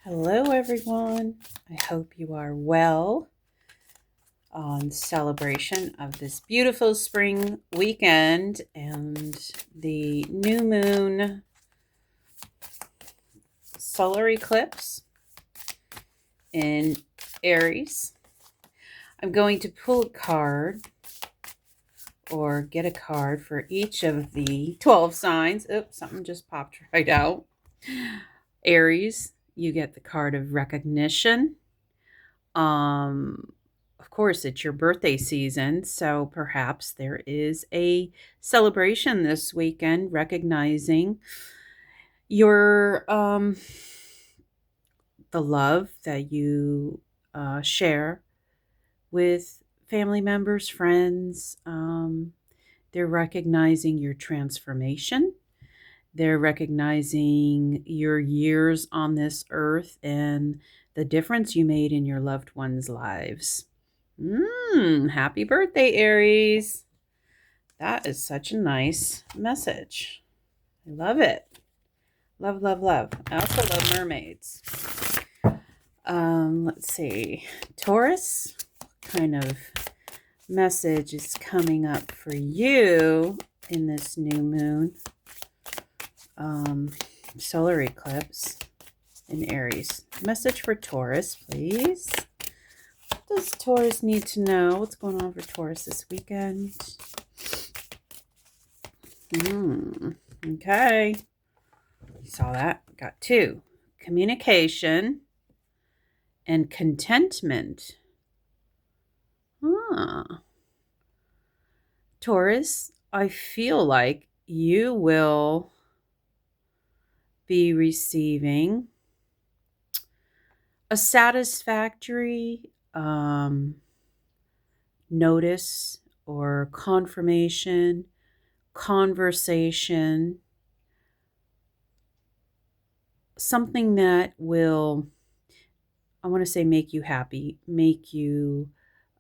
Hello, everyone. I hope you are well on celebration of this beautiful spring weekend and the new moon solar eclipse in Aries. I'm going to pull a card or get a card for each of the 12 signs. Oops, something just popped right out. Aries, you get the card of recognition. Of course, it's your birthday season, so perhaps there is a celebration this weekend recognizing your the love that you share with family members, friends. They're recognizing your transformation. They're recognizing your years on this earth and the difference you made in your loved ones' lives. Happy birthday, Aries. That is such a nice message. I love it. Love, love, love. I also love mermaids. Let's see. Taurus, what kind of message is coming up for you in this new moon? Solar eclipse in Aries. Message for Taurus, please. What does Taurus need to know? What's going on for Taurus this weekend? Okay. You saw that? Got two. Communication and contentment. Taurus, I feel like you will be receiving a satisfactory notice or confirmation, conversation, something that will, I want to say, make you happy, make you,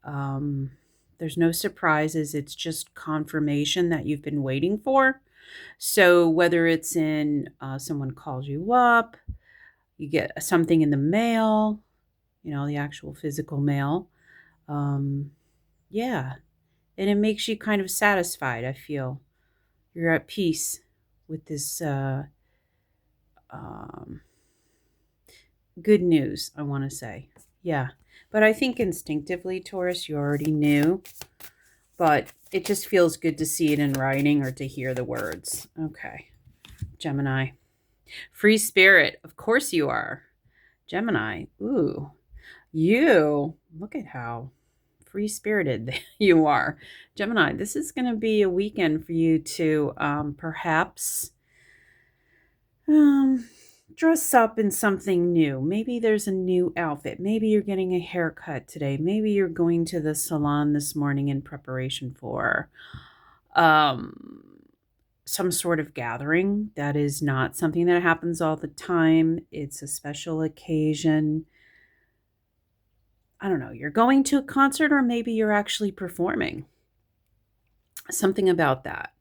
there's no surprises. It's just confirmation that you've been waiting for. So whether it's in someone calls you up, you get something in the mail, the actual physical mail. Yeah. And it makes you kind of satisfied, I feel. You're at peace with this good news, I want to say. Yeah. But I think instinctively, Taurus, you already knew. But it just feels good to see it in writing or to hear the words. Okay. Gemini. Free spirit. Of course you are. Gemini. Ooh. You. Look at how free-spirited you are. Gemini, this is going to be a weekend for you to perhaps dress up in something new. Maybe there's a new outfit. Maybe you're getting a haircut today. Maybe you're going to the salon this morning in preparation for some sort of gathering. That is not something that happens all the time. It's a special occasion. I don't know, you're going to a concert or maybe you're actually performing. Something about that.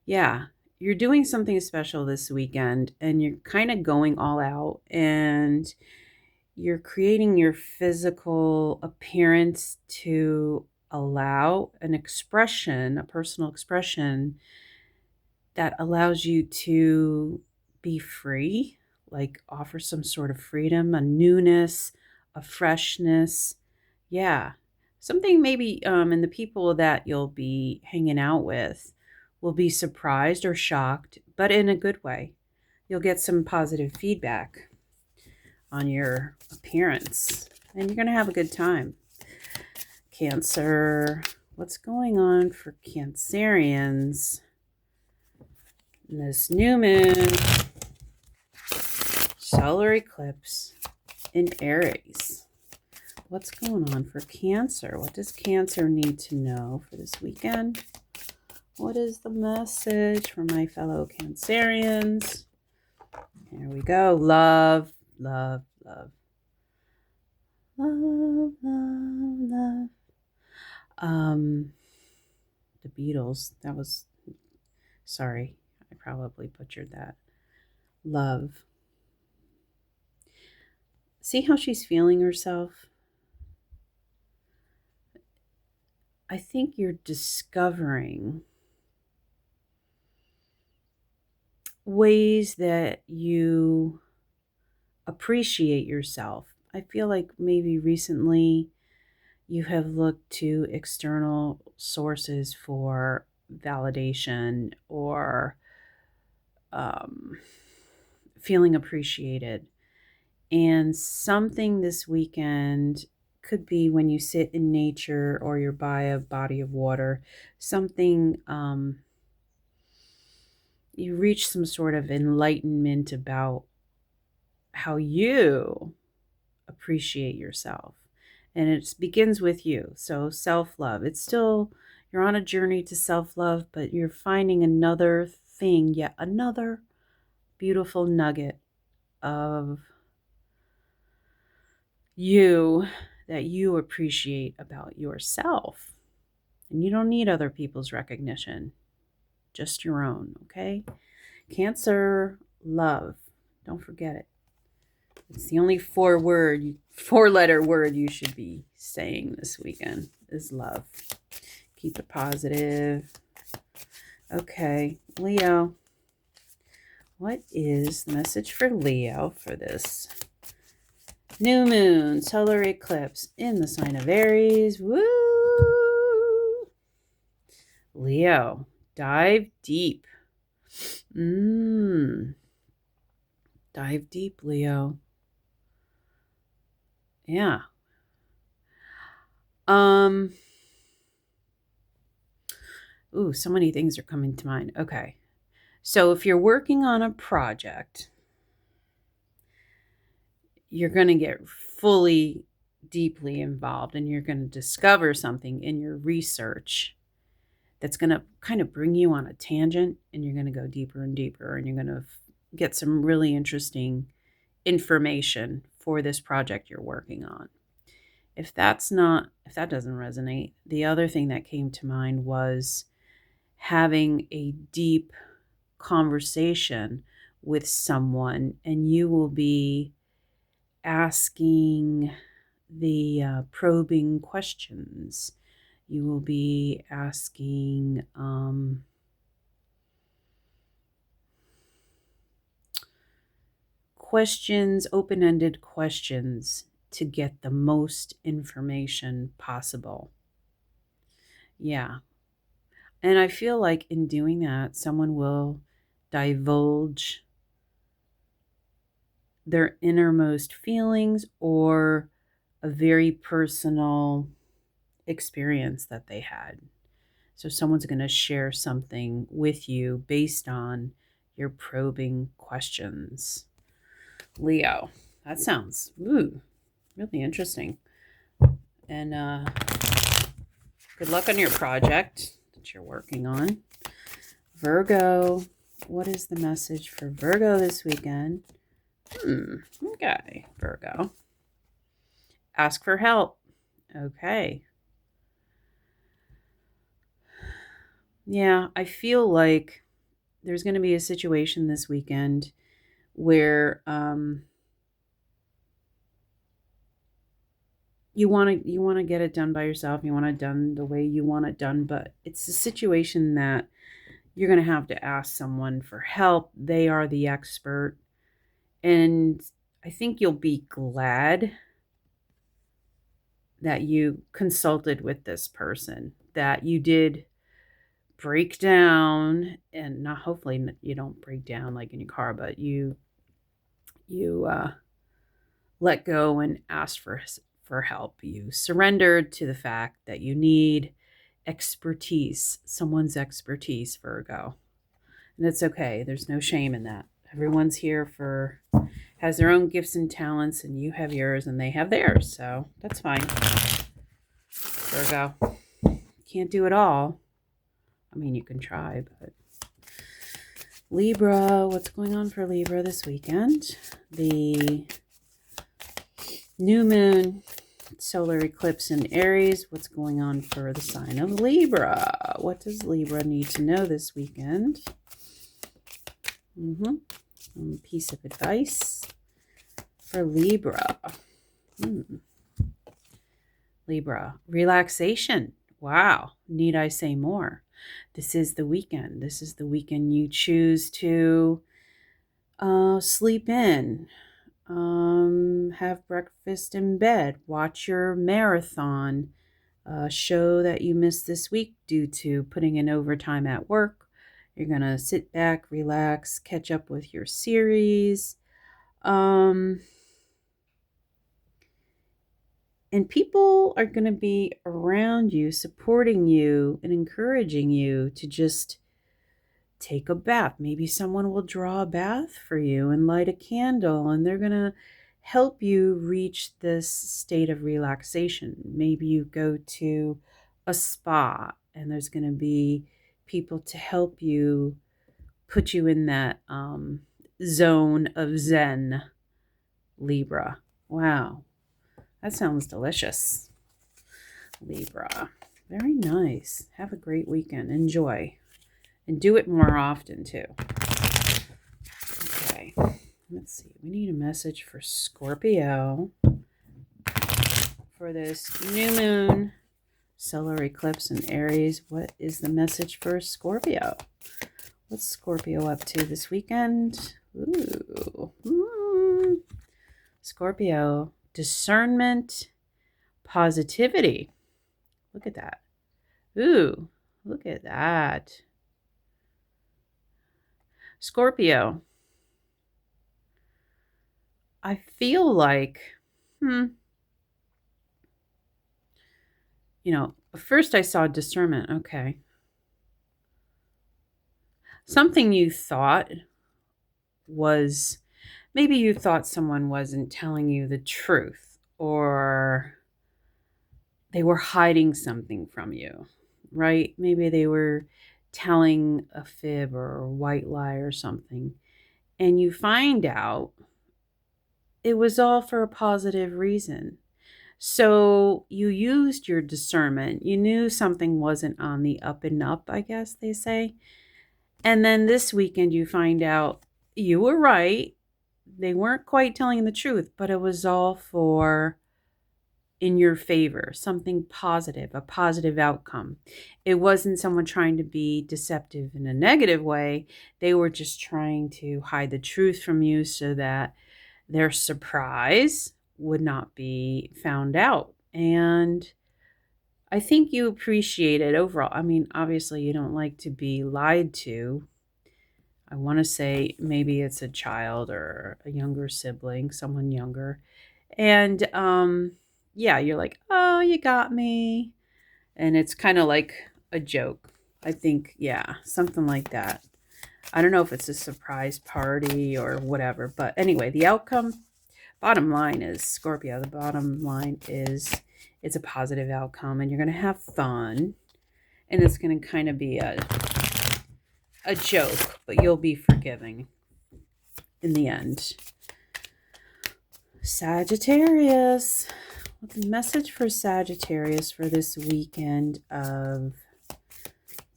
Yeah, you're doing something special this weekend and you're kind of going all out and you're creating your physical appearance to allow an expression, a personal expression that allows you to be free, like offer some sort of freedom, a newness, a freshness. Yeah. Something maybe and the people that you'll be hanging out with will be surprised or shocked, but in a good way. You'll get some positive feedback on your appearance and you're going to have a good time. Cancer. What's going on for Cancerians in this new moon solar eclipse in Aries? What's going on for Cancer? What does Cancer need to know for this weekend? What is the message for my fellow Cancerians? Here we go. Love, love, love. Love, love, love. The Beatles. That was, sorry, I probably butchered that. Love. See how she's feeling herself? I think you're discovering ways that you appreciate yourself. I feel like maybe recently you have looked to external sources for validation or feeling appreciated. And something this weekend could be when you sit in nature or you're by a body of water, something you reach some sort of enlightenment about how you appreciate yourself. And it begins with you. So self-love. It's still, you're on a journey to self-love, but you're finding another thing, yet another beautiful nugget of you that you appreciate about yourself. And you don't need other people's recognition, just your own, okay? Cancer, love. Don't forget it. It's the only four-letter word you should be saying this weekend is love. Keep it positive. Okay, Leo. What is the message for Leo for this new moon solar eclipse in the sign of Aries? Woo! Leo, dive deep. Dive deep, Leo. Yeah. Ooh, so many things are coming to mind. Okay. So if you're working on a project, you're going to get fully, deeply involved, and you're going to discover something in your research that's going to kind of bring you on a tangent, and you're going to go deeper and deeper, and you're going to get some really interesting information for this project you're working on. If that doesn't resonate, the other thing that came to mind was having a deep conversation with someone, and you will be asking the probing questions. You will be asking questions, open-ended questions, to get the most information possible. Yeah. And I feel like in doing that, someone will divulge their innermost feelings or a very personal experience that they had. So someone's going to share something with you based on your probing questions. Leo, that sounds really interesting. And good luck on your project that you're working on. Virgo, what is the message for Virgo this weekend? Okay, Virgo. Ask for help. Okay. Yeah, I feel like there's going to be a situation this weekend where you want to get it done by yourself. You want it done the way you want it done, but it's a situation that you're going to have to ask someone for help. They are the expert. And I think you'll be glad that you consulted with this person, that you did break down, and not, hopefully you don't break down like in your car, but you let go and asked for help. You surrendered to the fact that you need expertise, someone's expertise, Virgo. And it's okay. There's no shame in that. Everyone's here has their own gifts and talents, and you have yours and they have theirs. So that's fine. Virgo, can't do it all. I mean, you can try, but Libra, what's going on for Libra this weekend? The new moon solar eclipse in Aries. What's going on for the sign of Libra? What does Libra need to know this weekend? Piece of advice. for Libra? Libra, relaxation. Wow. Need I say more? This is the weekend. This is the weekend you choose to sleep in, have breakfast in bed, watch your marathon, show that you missed this week due to putting in overtime at work. You're going to sit back, relax, catch up with your series. And people are going to be around you, supporting you and encouraging you to just take a bath. Maybe someone will draw a bath for you and light a candle, and they're going to help you reach this state of relaxation. Maybe you go to a spa and there's going to be people to help you put you in that zone of Zen, Libra. Wow, that sounds delicious. Libra, very nice. Have a great weekend. Enjoy. And do it more often, too. Okay, let's see. We need a message for Scorpio for this new moon, solar eclipse in Aries. What is the message for Scorpio? What's Scorpio up to this weekend? Ooh. Scorpio, discernment, positivity. Look at that. Ooh, look at that. Scorpio, I feel like, first I saw discernment. Okay. Something you thought was, maybe you thought someone wasn't telling you the truth, or they were hiding something from you, right? Maybe they were telling a fib or a white lie or something, and you find out it was all for a positive reason. So you used your discernment. You knew something wasn't on the up and up, I guess they say. And then this weekend you find out you were right. They weren't quite telling the truth, but it was all for in your favor, something positive, a positive outcome. It wasn't someone trying to be deceptive in a negative way. They were just trying to hide the truth from you so that their surprise would not be found out. And I think you appreciate it overall. I mean, obviously you don't like to be lied to. I want to say maybe it's a child or a younger sibling, someone younger. And yeah, you're like, oh, you got me. And it's kind of like a joke. I think, yeah, something like that. I don't know if it's a surprise party or whatever. But anyway, the outcome, bottom line is, Scorpio, the bottom line is it's a positive outcome and you're going to have fun. And it's going to kind of be a joke, but you'll be forgiving in the end. Sagittarius. What's the message for Sagittarius for this weekend of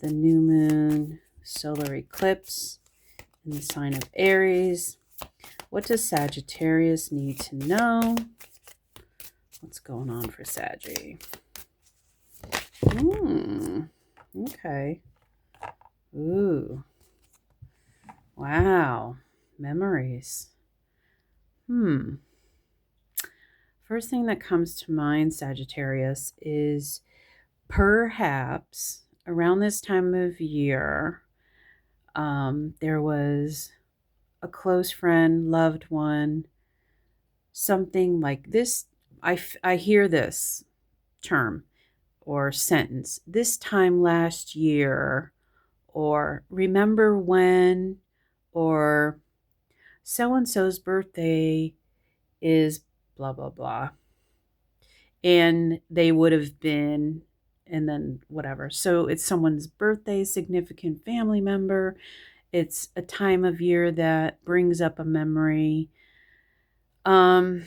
the new moon, solar eclipse in the sign of Aries? What does Sagittarius need to know? What's going on for Saggy? Okay. Ooh. Wow. Memories. First thing that comes to mind, Sagittarius, is perhaps around this time of year, there was a close friend, loved one, something like this. I hear this term or sentence, this time last year, or remember when, or so-and-so's birthday is blah, blah, blah. And they would have been, and then whatever. So it's someone's birthday, significant family member. It's a time of year that brings up a memory. I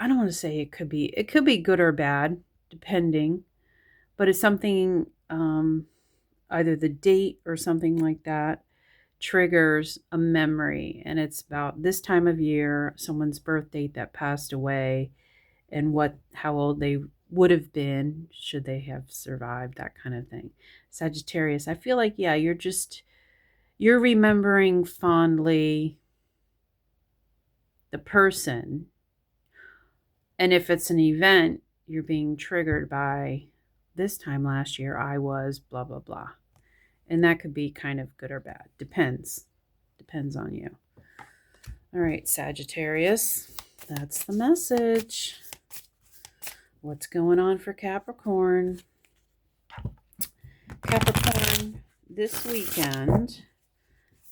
don't want to say it could be good or bad, depending, but it's something, either the date or something like that triggers a memory, and it's about this time of year, someone's birth date that passed away, and how old they would have been should they have survived, that kind of thing. Sagittarius, I feel like, yeah, you're remembering fondly the person. And if it's an event, you're being triggered by this time last year, I was blah, blah, blah. And that could be kind of good or bad. Depends. Depends on you. All right, Sagittarius, that's the message. What's going on for Capricorn? Capricorn, this weekend,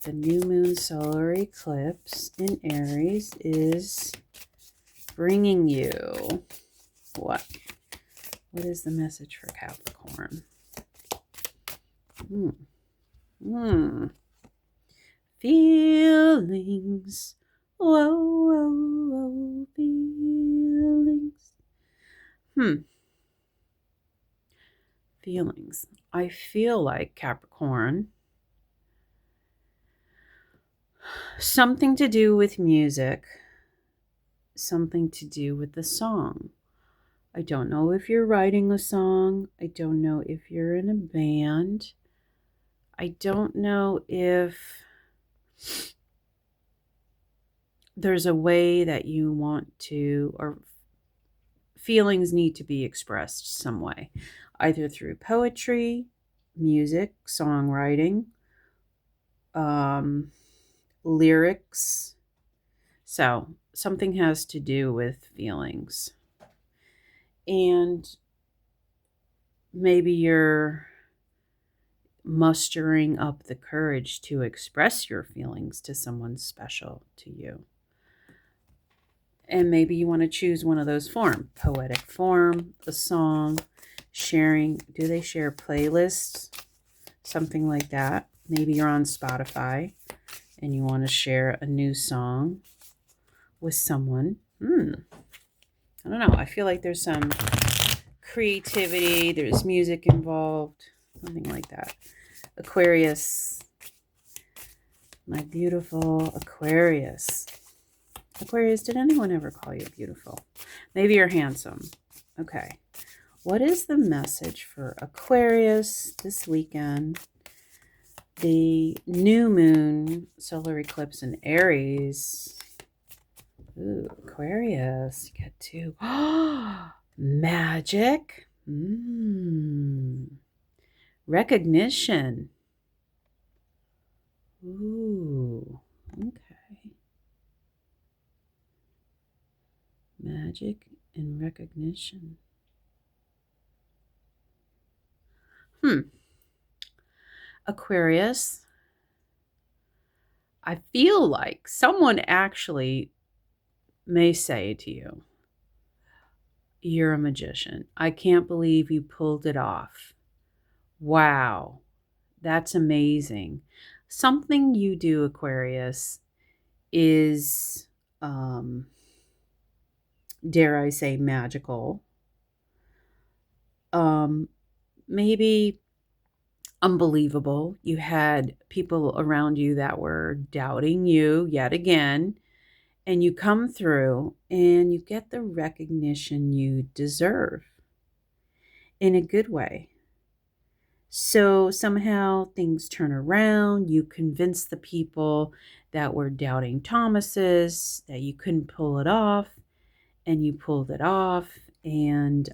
the new moon solar eclipse in Aries is bringing you what? What is the message for Capricorn? Feelings. Whoa, whoa, whoa, feelings. Feelings. I feel like, Capricorn, something to do with music, something to do with the song. I don't know if you're writing a song. I don't know if you're in a band. I don't know if there's a way that you want to, or feelings need to be expressed some way, either through poetry, music, songwriting, lyrics. So something has to do with feelings. And maybe you're mustering up the courage to express your feelings to someone special to you. And maybe you want to choose one of those forms: poetic form, a song, sharing. Do they share playlists? Something like that. Maybe you're on Spotify and you want to share a new song with someone. I don't know. I feel like there's some creativity. There's music involved. Something like that. Aquarius. My beautiful Aquarius. Aquarius, did anyone ever call you beautiful? Maybe you're handsome. Okay. What is the message for Aquarius this weekend? The new moon solar eclipse in Aries. Ooh, Aquarius. You get to magic. Recognition. Ooh, okay. Magic and recognition. Aquarius, I feel like someone actually may say to you, you're a magician. I can't believe you pulled it off. Wow, that's amazing. Something you do, Aquarius, is, dare I say, magical. Maybe unbelievable. You had people around you that were doubting you yet again, and you come through and you get the recognition you deserve in a good way. So somehow things turn around. You convince the people that were doubting Thomases that you couldn't pull it off, and you pulled it off. And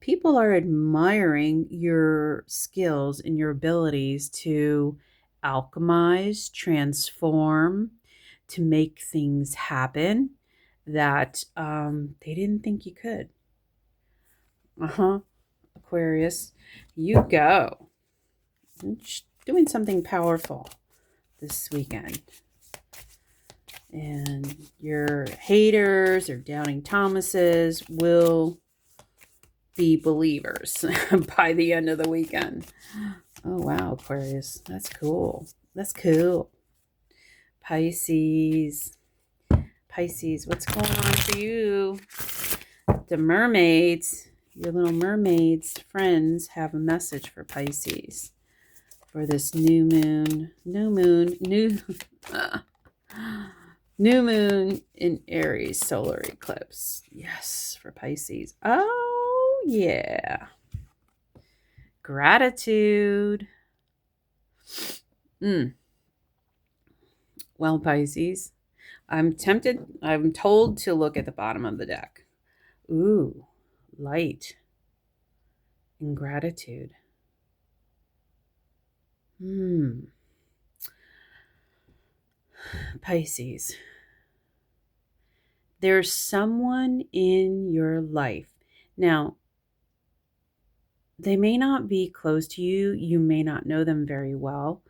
people are admiring your skills and your abilities to alchemize, transform, to make things happen that they didn't think you could. Aquarius, you go. Doing something powerful this weekend. And your haters or doubting Thomases will be believers by the end of the weekend. Oh, wow, Aquarius. That's cool. That's cool. Pisces. Pisces, what's going on for you? The mermaids, your little mermaids friends have a message for Pisces. for this new moon, new moon in Aries solar eclipse. Yes, for Pisces. Oh, yeah. Gratitude. Well, Pisces, I'm told to look at the bottom of the deck. Ooh, light and gratitude. Pisces, there's someone in your life. Now, they may not be close to you. You may not know them very well.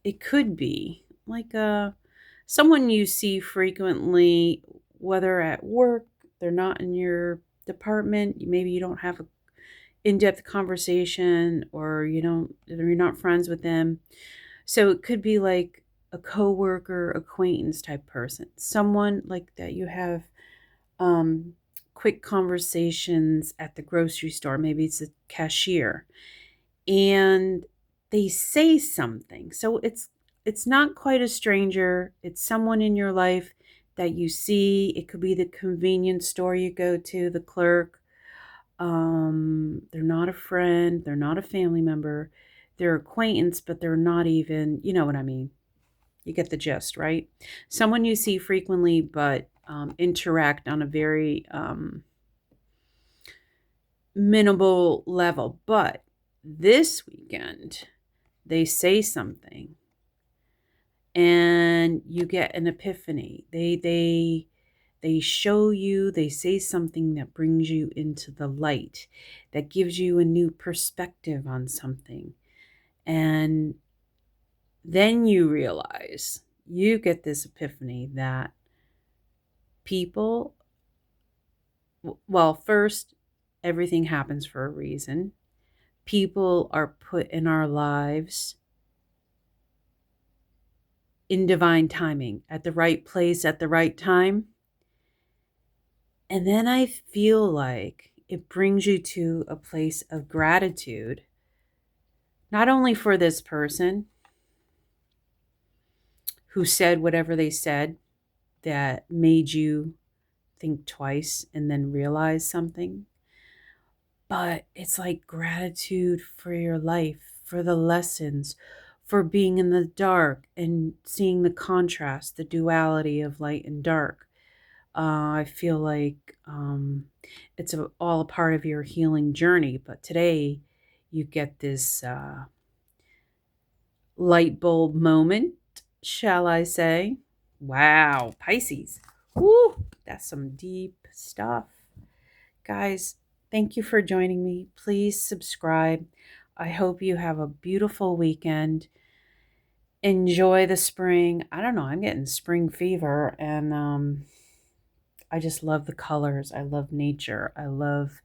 It could be like someone you see frequently, whether at work, they're not in your department. Maybe you don't have a in-depth conversation, or you're not friends with them. So it could be like a coworker, acquaintance type person, someone like that you have quick conversations at the grocery store. Maybe it's a cashier, and they say something. So it's not quite a stranger. It's someone in your life that you see. It could be the convenience store you go to, the clerk. They're not a friend. They're not a family member. They're acquaintance, but they're not even, you know what I mean. You get the gist, right? Someone you see frequently, but interact on a very minimal level. But this weekend, they say something and you get an epiphany. They show you, they say something that brings you into the light, that gives you a new perspective on something. And then you realize, you get this epiphany that people, well, first, everything happens for a reason. People are put in our lives in divine timing, at the right place, at the right time. And then I feel like it brings you to a place of gratitude, not only for this person who said whatever they said that made you think twice and then realize something, but it's like gratitude for your life, for the lessons, for being in the dark and seeing the contrast, the duality of light and dark. I feel like it's all a part of your healing journey. But today you get this light bulb moment, shall I say. Wow, Pisces. Woo, that's some deep stuff. Guys, thank you for joining me. Please subscribe. I hope you have a beautiful weekend. Enjoy the spring. I don't know, I'm getting spring fever, and I just love the colors. I love nature. I love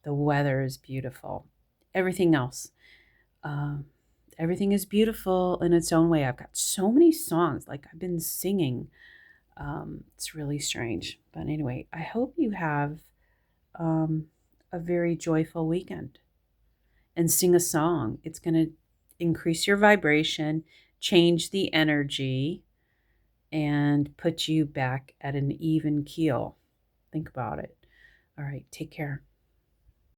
the weather is beautiful. Everything else. Everything is beautiful in its own way. I've got so many songs, like I've been singing. It's really strange. But anyway, I hope you have a very joyful weekend and sing a song. It's going to increase your vibration, change the energy, and put you back at an even keel. Think about it. All right, take care.